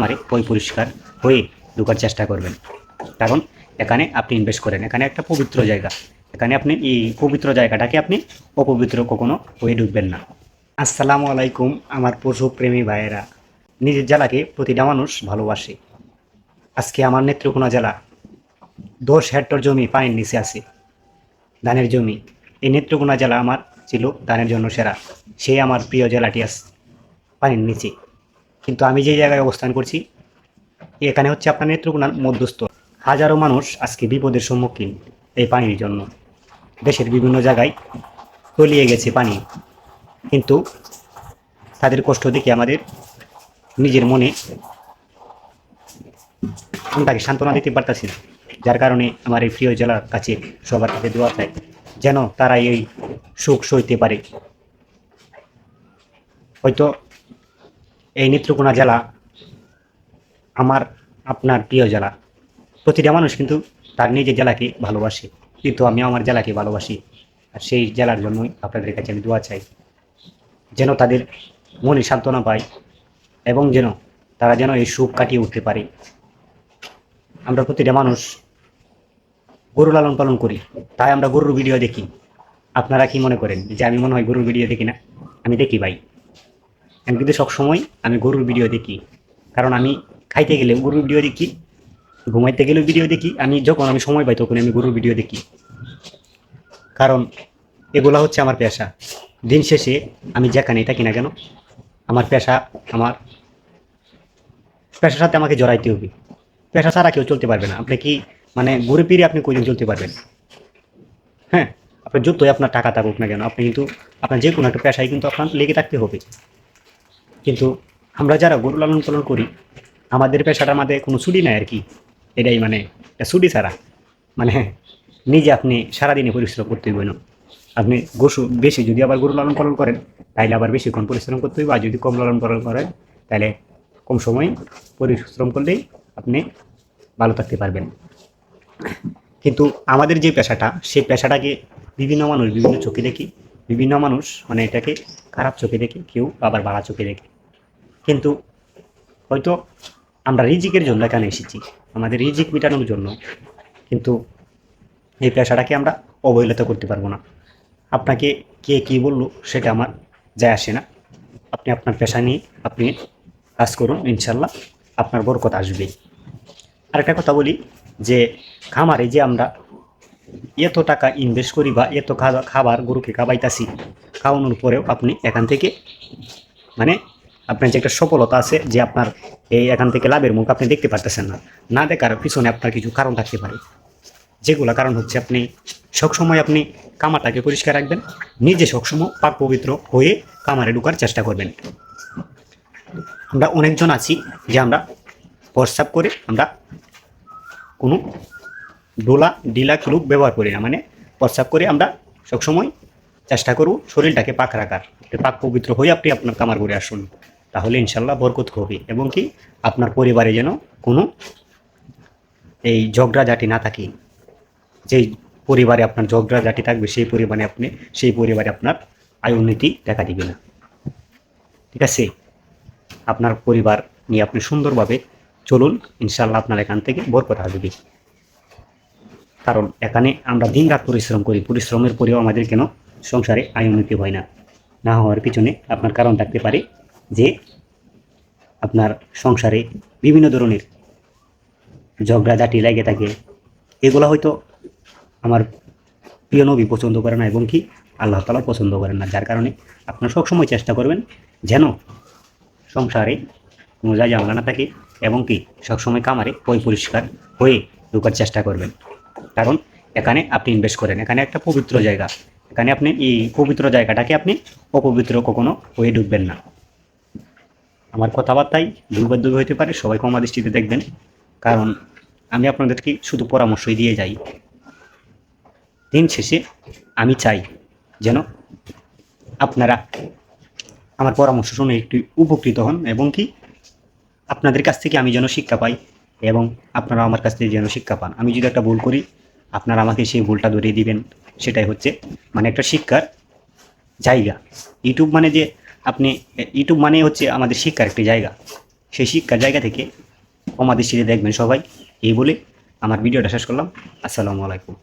খামারে পরিষ্কার হয়ে ঢোকার চেষ্টা করবেন। কারণ এখানে আপনি ইনভেস্ট করেন, এখানে একটা পবিত্র জায়গা, এখানে আপনি এই পবিত্র জায়গাটাকে আপনি অপবিত্র কখনো হয়ে ঢুকবেন না। আসসালামু আলাইকুম আমার পশুপ্রেমী ভাইয়েরা। নিজের জেলাকে প্রতিটা মানুষ ভালোবাসে। আজকে আমার নেত্রকোনা জেলা 10 হেক্টর জমি পানির নিচে আছে, ধানের জমি। এই নেত্রকোনা জেলা আমার ছিল ধানের জন্য সেরা, সেই আমার প্রিয় জেলাটি আজ পানির নিচে। কিন্তু আমি যে জায়গায় অবস্থান করছি এখানে হচ্ছে আপনার নেত্রকোনার মধ্যস্থ। হাজারো মানুষ আজকে বিপদের সম্মুখীন এই পানির জন্য। দেশের বিভিন্ন জায়গায় তলিয়ে গেছে পানি, কিন্তু তাদের কষ্ট দেখে আমাদের নিজের মনে তাকে সান্ত্বনা দিতে পারতেছি না। যার কারণে আমার এই প্রিয় জেলার কাছে সবার কাছে দোয়া চাই যেন তারা এই সুখ সইতে পারে। হয়তো এই নেত্রকোনা জেলা আমার আপনার প্রিয় জেলা। প্রতিটা মানুষ কিন্তু তার নিজের জেলাকে ভালোবাসে, কিন্তু আমি আমার জেলাকে ভালোবাসি। আর সেই জেলার জন্যই আপনাদের কাছে আমি দোয়া চাই যেন তাদের মনে সান্ত্বনা পায় এবং যেন তারা যেন এই সুখ কাটিয়ে উঠতে পারে। আমরা প্রতিটা মানুষ গরু লালন পালন করি, তাই আমরা গরুর ভিডিও দেখি। আপনারা কি মনে করেন যে আমি মনে হয় গরুর ভিডিও দেখি না? আমি দেখি ভাই, আমি কিন্তু সবসময় আমি গরুর ভিডিও দেখি। কারণ আমি খাইতে গেলেও গরুর ভিডিও দেখি, ঘুমাইতে গেলেও ভিডিও দেখি, আমি যখন আমি সময় পাই তখন আমি গরুর ভিডিও দেখি। কারণ এগুলা হচ্ছে আমার পেশা। দিন শেষে আমি যেখানেই থাকি না কেন, আমার পেশা, আমার পেশার সাথে আমাকে জড়াইতে হবে। পেশা ছাড়া কেউ চলতে পারবে না। আপনি কি মানে ঘুরে ফিরে আপনি কয়দিন চলতে পারবেন? হ্যাঁ, আপনার যতই আপনার টাকা থাকুক না কেন, আপনি কিন্তু আপনার যে কোনো একটা পেশায় কিন্তু আপনার লেগে থাকতে হবে। কিন্তু আমরা যারা গরু লালন পালন করি, আমাদের পেশাটার মধ্যে কোনো ছুটি নাই আর কি। এটাই মানে একটা ছুটি ছাড়া মানে নিজে আপনি সারাদিনে পরিশ্রম করতে হইব না। আপনি বেশি যদি আবার গরু লালন পালন করেন তাহলে আবার বেশিক্ষণ পরিশ্রম করতে হইব, আর যদি কম লালন পালন করেন তাহলে কম সময় পরিশ্রম করলেই আপনি ভালো থাকতে পারবেন। কিন্তু আমাদের যে পেশাটা, সেই পেশাটাকে বিভিন্ন মানুষ বিভিন্ন চোখে দেখি, বিভিন্ন মানুষ মানে এটাকে খারাপ চোখে দেখে, কেউ আবার ভালো চোখে দেখে। কিন্তু হয়তো আমরা রিজিকের জন্য এখানে এসেছি, আমাদের রিজিক মেটানোর জন্য, কিন্তু এই পেশাটাকে আমরা অবহেলিত করতে পারবো না। আপনাকে কে কী বললো সেটা আমার যায় আসে না। আপনি আপনার পেশা নিয়ে আপনি কাজ করুন, ইনশাল্লাহ আপনার বরকত আসবেই। আরেকটা কথা বলি যে খামারে যে আমরা এত টাকা ইনভেস্ট করি বা এত খাবার গরুকে খাওয়াইতাছি, খাওয়ানোর পরেও আপনি এখান থেকে মানে আপনার যে একটা সফলতা আছে যে আপনার এই এখান থেকে লাভের মুখ আপনি দেখতে পারতেছেন না, না দেখার পিছনে আপনার কিছু কারণ থাকতে পারে। যেগুলো কারণ হচ্ছে আপনি সবসময় আপনি কামারটাকে পরিষ্কার রাখবেন, নিজে সবসময় পাক পবিত্র হয়ে কামারে ঢোকার চেষ্টা করবেন। আমরা অনেকজন আছি যে আমরা প্রস্রাব করে আমরা কোনো ঢিলা ক্লুপ ব্যবহার করি না, মানে প্রস্রাব করে আমরা সবসময় চেষ্টা করব শরীরটাকে পাক রাখার। পাক পবিত্র হয়ে আপনি আপনার কামার করে আসুন, তাহলে ইনশাল্লাহ বরকত হবে এবং কি আপনার পরিবারে যেন কোনো এই ঝগড়াঝাটি না থাকে। যেই পরিবারে আপনার ঝগড়াঝাটি থাকবে সেই পরিবারে আপনার আয় উন্নতি দেখা দিবে না। ঠিক আছে, আপনার পরিবার নিয়ে আপনি সুন্দরভাবে চলুন, ইনশাল্লাহ আপনার এখান থেকে বরকত আসবে। কারণ এখানে আমরা দিনরাত পরিশ্রম করি, পরিশ্রমের পরেও আমাদের কেন সংসারে আয় উন্নতি হয় না? না হওয়ার পিছনে আপনার কারণ থাকতে পারে যে আপনার সংসারে বিভিন্ন ধরনের ঝগড়াঝাটি লেগে থাকে। এগুলো হয়তো আমার প্রিয় নবী পছন্দ করে না এবং কি আল্লাহ তাআলা পছন্দ করেন না। যার কারণে আপনারা সবসময় চেষ্টা করবেন যেন সংসারে কোনো ঝামেলা না থাকে এবং কি সবসময় কামারে পরিষ্কার হয়ে ঢোকার চেষ্টা করবেন। কারণ এখানে আপনি ইনভেস্ট করেন, এখানে একটা পবিত্র জায়গা, এখানে আপনি এই পবিত্র জায়গাটাকে আপনি অপবিত্র কখনো হয়ে ঢুকবেন না। আমার কথাবার্তায় ভুলবাদ্য হইতে পারে, সবাই ক্ষমা দৃষ্টিতে দেখবেন। কারণ আমি আপনাদেরকে শুধু পরামর্শই দিয়ে যাই। দিন শেষে আমি চাই যেন আপনারা আমার পরামর্শ শুনে একটু উপকৃত হন এবং কি আপনাদের কাছ থেকে আমি যেন শিক্ষা পাই এবং আপনারা আমার কাছ থেকে যেন শিক্ষা পান। আমি যদি একটা ভুল করি আপনারা আমাকে সেই ভুলটা ধরিয়ে দিবেন, সেটাই হচ্ছে মানে একটা শিক্ষার জায়গা। ইউটিউব মানে হচ্ছে আমাদের শিক্ষার একটি জায়গা। সেই শিক্ষার জায়গা থেকে ক্ষমা দৃষ্টিতে দেখবেন সবাই। এই বলে আমার ভিডিওটা শেষ করলাম। আসসালামু আলাইকুম।